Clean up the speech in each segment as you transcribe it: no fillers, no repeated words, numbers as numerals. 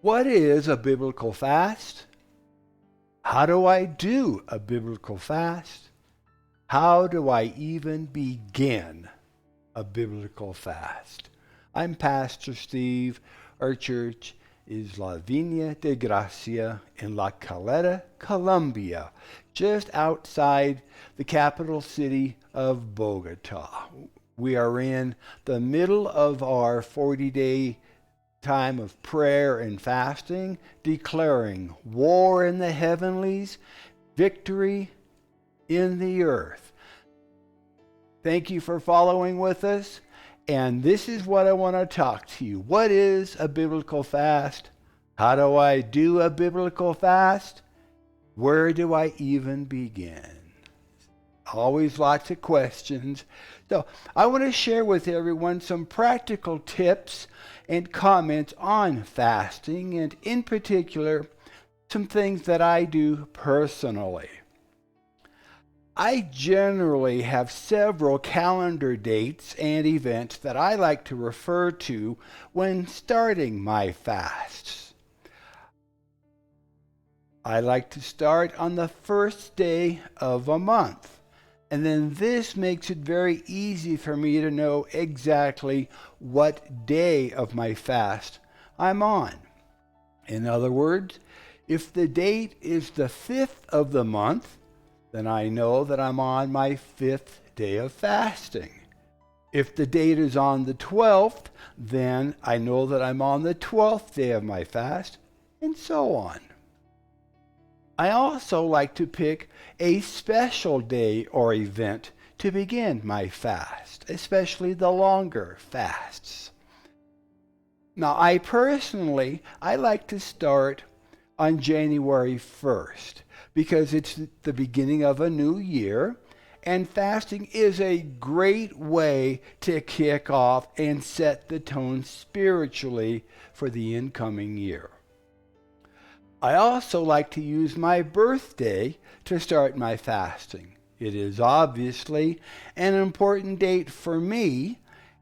What is a biblical fast? How do I do a biblical fast? How do I even begin a biblical fast? I'm Pastor Steve. Our church is La Viña de Gracia in La Caleta, Colombia, just outside the capital city of Bogota. We are in the middle of our 40-day time of prayer and fasting, declaring war in the heavenlies, victory in the earth. Thank you for following with us. And this is what I want to talk to you. What is a biblical fast? How do I do a biblical fast? Where do I even begin? Always lots of questions. So I want to share with everyone some practical tips and comments on fasting, and in particular, some things that I do personally. I generally have several calendar dates and events that I like to refer to when starting my fasts. I like to start on the first day of a month. And then this makes it very easy for me to know exactly what day of my fast I'm on. In other words, if the date is the 5th of the month, then I know that I'm on my 5th day of fasting. If the date is on the 12th, then I know that I'm on the 12th day of my fast, and so on. I also like to pick a special day or event to begin my fast, especially the longer fasts. Now, I like to start on January 1st because it's the beginning of a new year, and fasting is a great way to kick off and set the tone spiritually for the incoming year. I also like to use my birthday to start my fasting. It is obviously an important date for me,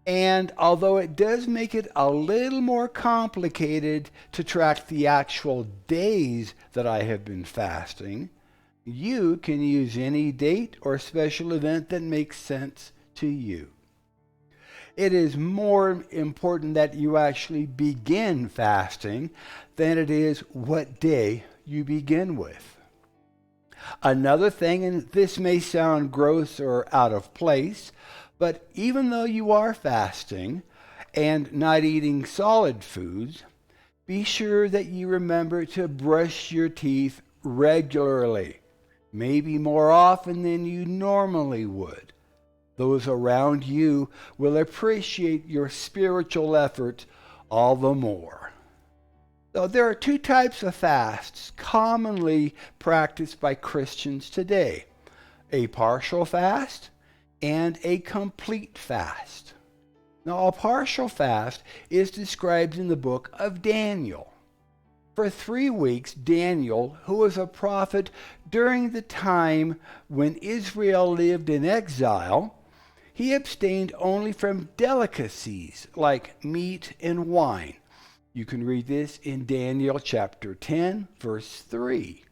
and although it does make it a little more complicated to track the actual days that I have been fasting, you can use any date or special event that makes sense to you. It is more important that you actually begin fasting than it is what day you begin with. Another thing, and this may sound gross or out of place, but even though you are fasting and not eating solid foods, be sure that you remember to brush your teeth regularly, maybe more often than you normally would. Those around you will appreciate your spiritual effort all the more. So there are two types of fasts commonly practiced by Christians today: a partial fast and a complete fast. Now, a partial fast is described in the book of Daniel. For 3 weeks, Daniel, who was a prophet during the time when Israel lived in exile, he abstained only from delicacies like meat and wine. You can read this in Daniel chapter 10, verse 3.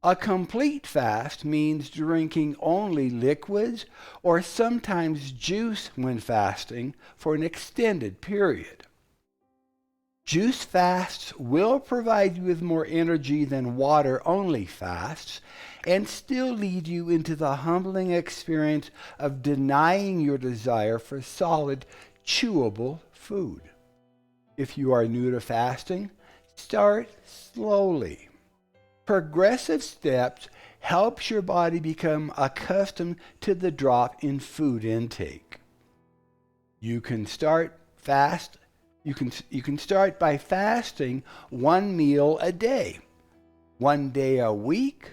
A complete fast means drinking only liquids or sometimes juice when fasting for an extended period. Juice fasts will provide you with more energy than water-only fasts and still lead you into the humbling experience of denying your desire for solid, chewable food. If you are new to fasting, start slowly. Progressive steps helps your body become accustomed to the drop in food intake. You can start by fasting 1 meal a day, 1 day a week,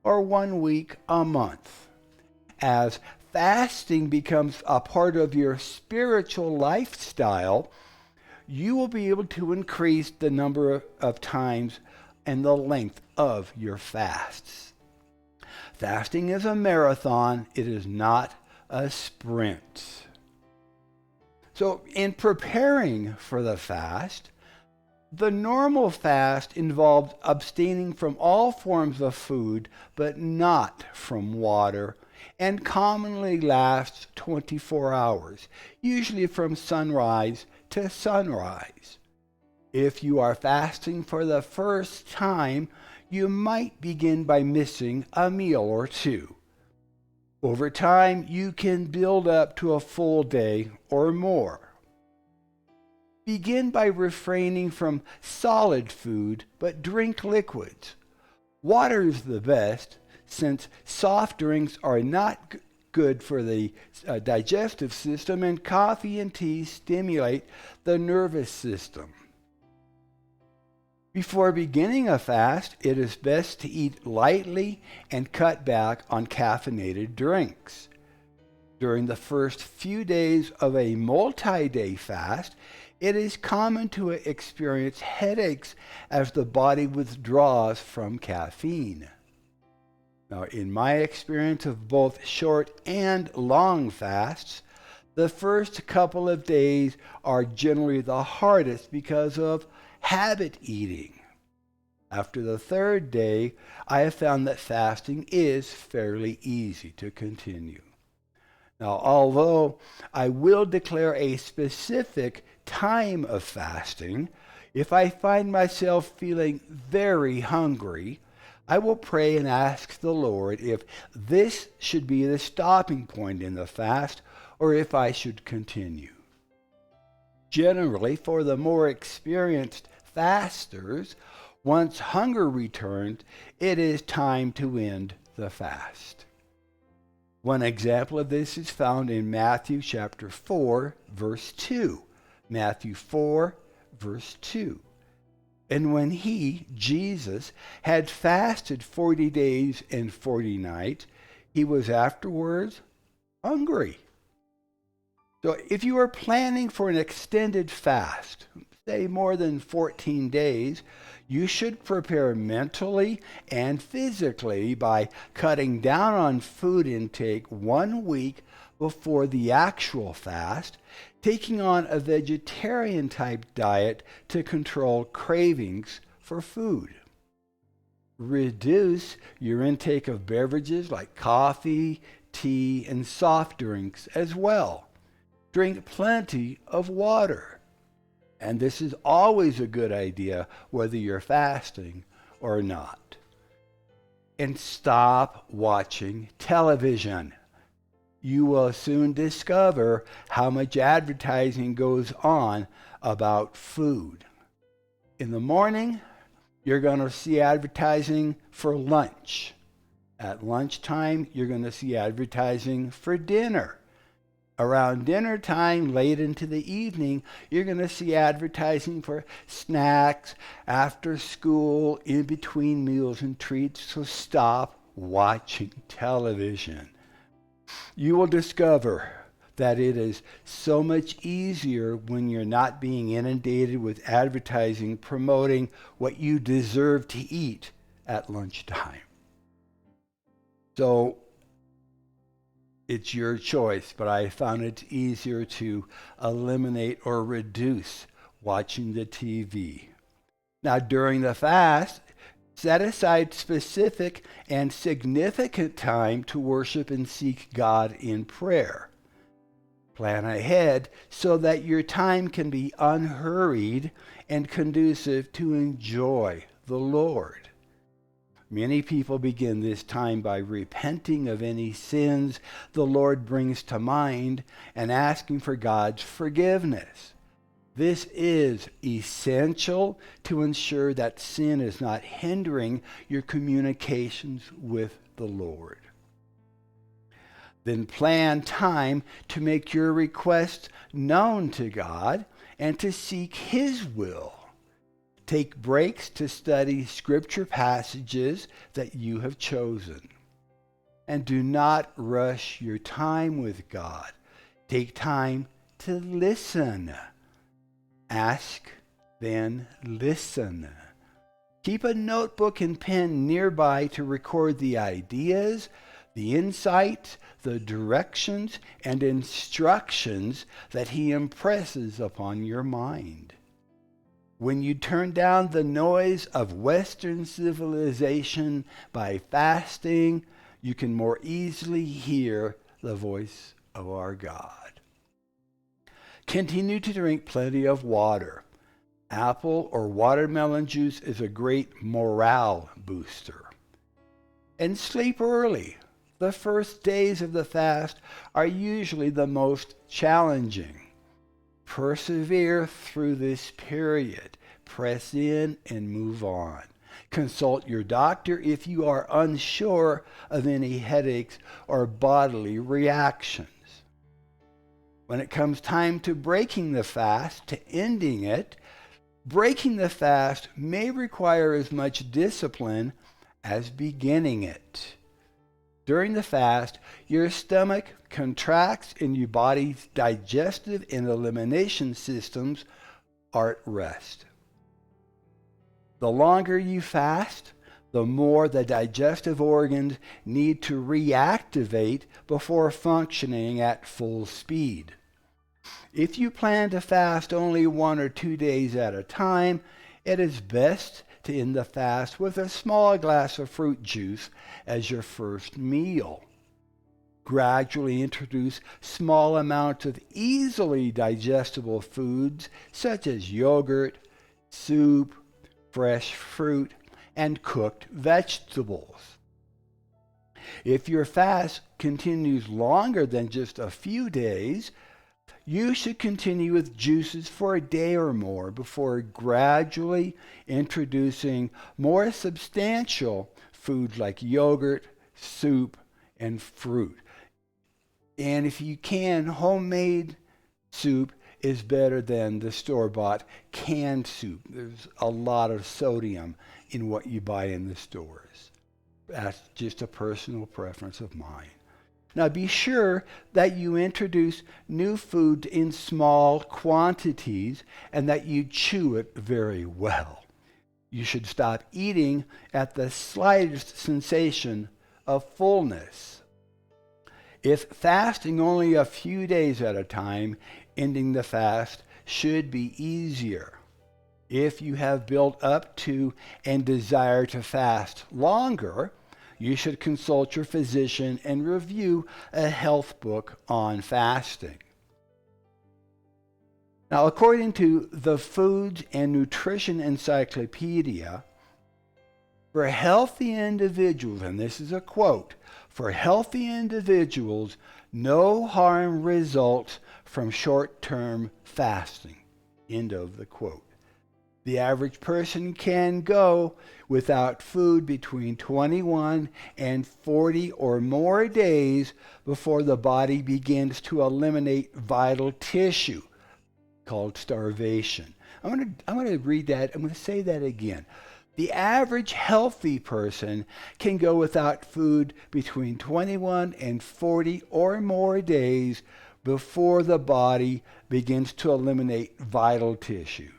or 1 week a month. As fasting becomes a part of your spiritual lifestyle, you will be able to increase the number of times and the length of your fasts. Fasting is a marathon, it is not a sprint. So in preparing for the fast, The normal fast involves abstaining from all forms of food, but not from water, and commonly lasts 24 hours, usually from sunrise to sunrise. If you are fasting for the first time, you might begin by missing a meal or two. Over time, you can build up to a full day or more. Begin by refraining from solid food, but drink liquids. Water is the best, since soft drinks are not good for the digestive system, and coffee and tea stimulate the nervous system. Before beginning a fast, it is best to eat lightly and cut back on caffeinated drinks. During the first few days of a multi-day fast, it is common to experience headaches as the body withdraws from caffeine. Now, in my experience of both short and long fasts, the first couple of days are generally the hardest because of habit eating. After the third day, I have found that fasting is fairly easy to continue. Now, although I will declare a specific time of fasting, if I find myself feeling very hungry, I will pray and ask the Lord if this should be the stopping point in the fast or if I should continue. Generally, for the more experienced fasters, once hunger returns, it is time to end the fast. One example of this is found in Matthew chapter 4, verse 2. Matthew 4, verse 2. And when he, Jesus, had fasted 40 days and 40 nights, he was afterwards hungry. So if you are planning for an extended fast, say more than 14 days, you should prepare mentally and physically by cutting down on food intake 1 week before the actual fast, taking on a vegetarian type diet to control cravings for food. Reduce your intake of beverages like coffee, tea, and soft drinks as well. Drink plenty of water. And this is always a good idea whether you're fasting or not. And stop watching television. You will soon discover how much advertising goes on about food. In the morning, you're going to see advertising for lunch. At lunchtime, you're going to see advertising for dinner. Around dinner time, late into the evening, you're going to see advertising for snacks, after school, in between meals and treats. So stop watching television. You will discover that it is so much easier when you're not being inundated with advertising promoting what you deserve to eat at lunchtime. So it's your choice, but I found it easier to eliminate or reduce watching the TV. Now, during the fast, set aside specific and significant time to worship and seek God in prayer. Plan ahead so that your time can be unhurried and conducive to enjoy the Lord. Many people begin this time by repenting of any sins the Lord brings to mind and asking for God's forgiveness. This is essential to ensure that sin is not hindering your communications with the Lord. Then plan time to make your requests known to God and to seek His will. Take breaks to study scripture passages that you have chosen. And do not rush your time with God. Take time to listen. Ask, then listen. Keep a notebook and pen nearby to record the ideas, the insights, the directions, and instructions that He impresses upon your mind. When you turn down the noise of Western civilization by fasting, you can more easily hear the voice of our God. Continue to drink plenty of water. Apple or watermelon juice is a great morale booster. And sleep early. The first days of the fast are usually the most challenging. Persevere through this period. Press in and move on. Consult your doctor if you are unsure of any headaches or bodily reactions. When it comes time to breaking the fast, to ending it, breaking the fast may require as much discipline as beginning it. During the fast, your stomach contracts and your body's digestive and elimination systems are at rest. The longer you fast, the more the digestive organs need to reactivate before functioning at full speed. If you plan to fast only 1 or 2 days at a time, it is best to end the fast with a small glass of fruit juice as your first meal. Gradually introduce small amounts of easily digestible foods such as yogurt, soup, fresh fruit, and cooked vegetables. If your fast continues longer than just a few days, you should continue with juices for a day or more before gradually introducing more substantial foods like yogurt, soup, and fruit. And if you can, homemade soup is better than the store-bought canned soup. There's a lot of sodium in what you buy in the stores. That's just a personal preference of mine. Now be sure that you introduce new food in small quantities and that you chew it very well. You should stop eating at the slightest sensation of fullness. If fasting only a few days at a time, ending the fast should be easier. If you have built up to and desire to fast longer, you should consult your physician and review a health book on fasting. Now, according to the Food and Nutrition Encyclopedia, for healthy individuals, and this is a quote, for healthy individuals, no harm results from short-term fasting. End of the quote. The average person can go without food between 21 and 40 or more days before the body begins to eliminate vital tissue, called starvation. I'm going to read that. I'm going to say that again. The average healthy person can go without food between 21 and 40 or more days before the body begins to eliminate vital tissue.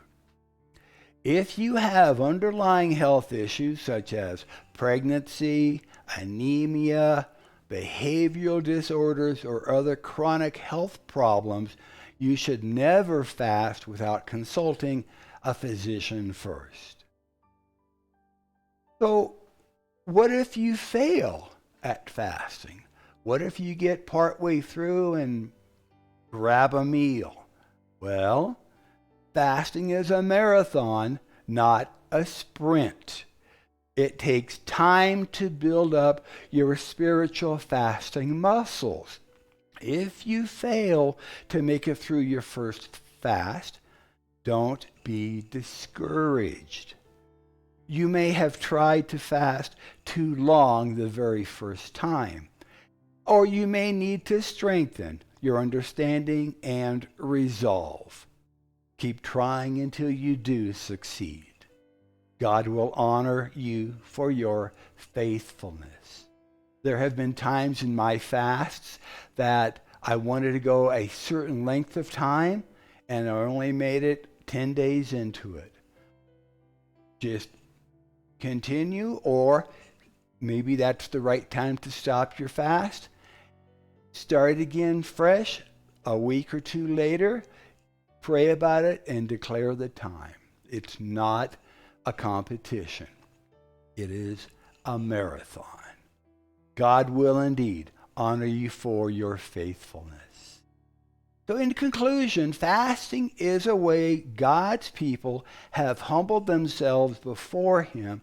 If you have underlying health issues such as pregnancy, anemia, behavioral disorders, or other chronic health problems, you should never fast without consulting a physician first. So, what if you fail at fasting? What if you get partway through and grab a meal? Well, fasting is a marathon, not a sprint. It takes time to build up your spiritual fasting muscles. If you fail to make it through your first fast, don't be discouraged. You may have tried to fast too long the very first time, or you may need to strengthen your understanding and resolve. Keep trying until you do succeed. God will honor you for your faithfulness. There have been times in my fasts that I wanted to go a certain length of time, and I only made it 10 days into it. Just continue, or maybe that's the right time to stop your fast. Start again fresh a week or two later. Pray about it and declare the time. It's not a competition. It is a marathon. God will indeed honor you for your faithfulness. So in conclusion, fasting is a way God's people have humbled themselves before him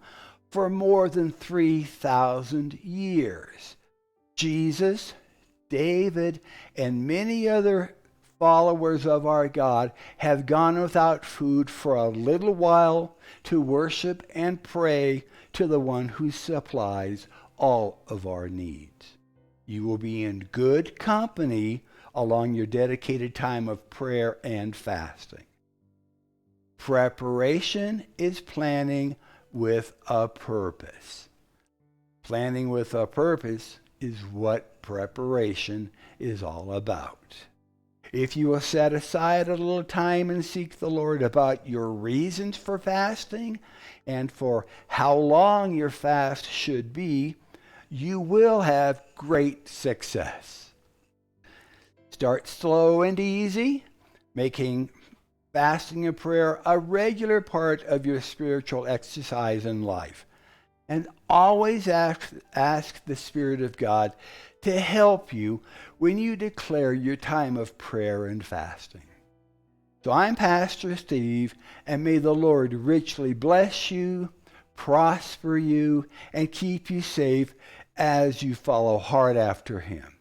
for more than 3,000 years. Jesus, David, and many other followers of our God have gone without food for a little while to worship and pray to the one who supplies all of our needs. You will be in good company along your dedicated time of prayer and fasting. Preparation is planning with a purpose. Planning with a purpose is what preparation is all about. If you will set aside a little time and seek the Lord about your reasons for fasting and for how long your fast should be, you will have great success. Start slow and easy, making fasting and prayer a regular part of your spiritual exercise in life. And always ask the Spirit of God to help you when you declare your time of prayer and fasting. So I'm Pastor Steve, and may the Lord richly bless you, prosper you, and keep you safe as you follow hard after him.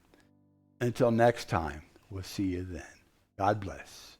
Until next time, we'll see you then. God bless.